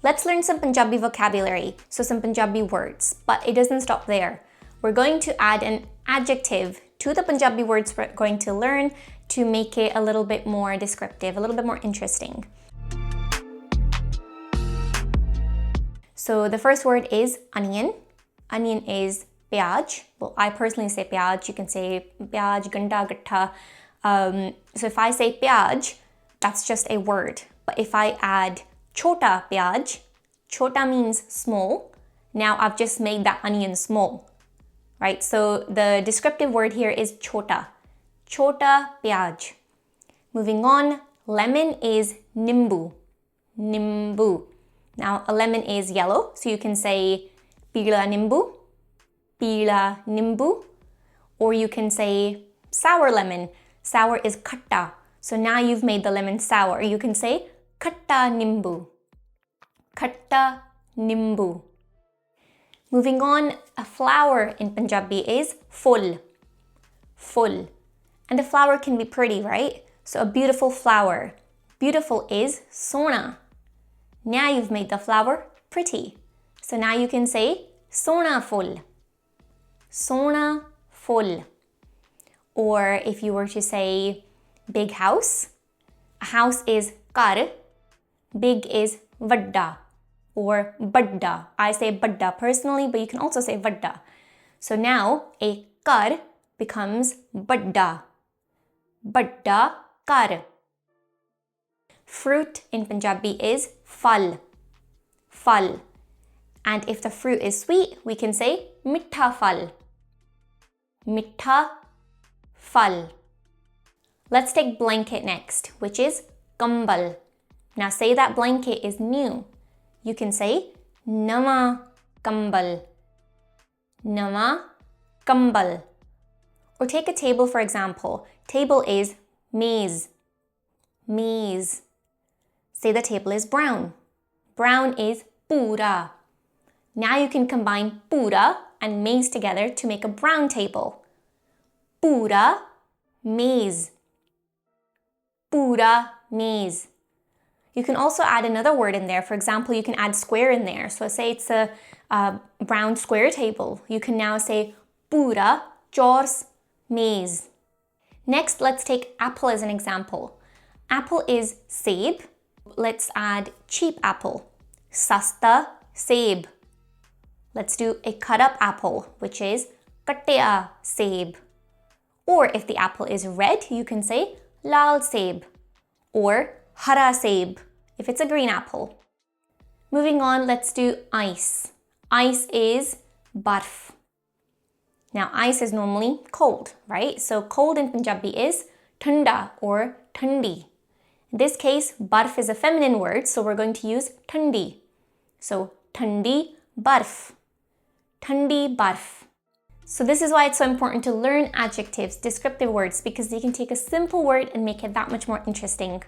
Let's learn some Punjabi vocabulary, so some Punjabi words, but it doesn't stop there. We're going to add an adjective to the Punjabi words we're going to learn to make it a little bit more descriptive, a little bit more interesting. So the first word is onion. Onion is pyaj. Well, I personally say pyaj. You can say pyaj, ganda, gatta. So if I say pyaj, that's just a word. But if I add chota pyaj, chota means small. Now I've just made that onion small, right? So the descriptive word here is chota. Chota pyaj. Moving on, lemon is nimbu. Nimbu. Now a lemon is yellow, so you can say pila nimbu, pila nimbu, or you can say sour lemon. Sour is khatta. So now you've made the lemon sour. You can say khatta nimbu. Khatta nimbu. Moving on, a flower in Punjabi is full. Full. And a flower can be pretty, right? So a beautiful flower. Beautiful is sona. Now you've made the flower pretty. So now you can say sona full. Sona full. Or if you were to say big house, a house is kar, big is vadda or badda. I say badda personally, but you can also say vadda. So now a kar becomes badda. Badda kar. Fruit in Punjabi is phal. Phal. And if the fruit is sweet, we can say mittha phal. Mittha phal. Let's take blanket next, which is kambal. Now say that blanket is new. You can say nama kambal. Nama kambal. Or take a table for example. Table is maize. Maize. Say the table is brown. Brown is pura. Now you can combine pura and maize together to make a brown table. Pura maize. Pura maize. You can also add another word in there. For example, you can add square in there. So say it's a brown square table. You can now say pura chaurs maize. Next, let's take apple as an example. Apple is seb. Let's add cheap apple. Sasta seb. Let's do a cut up apple, which is katya seb. Or if the apple is red, you can say lal seb or hara seb if it's a green apple. Moving on, let's do ice. Ice is barf. Now ice is normally cold, right? So cold in Punjabi is thanda or thandi. In this case, barf is a feminine word, so we're going to use thandi. So thandi barf. Thandi barf. So this is why it's so important to learn adjectives, descriptive words, because you can take a simple word and make it that much more interesting.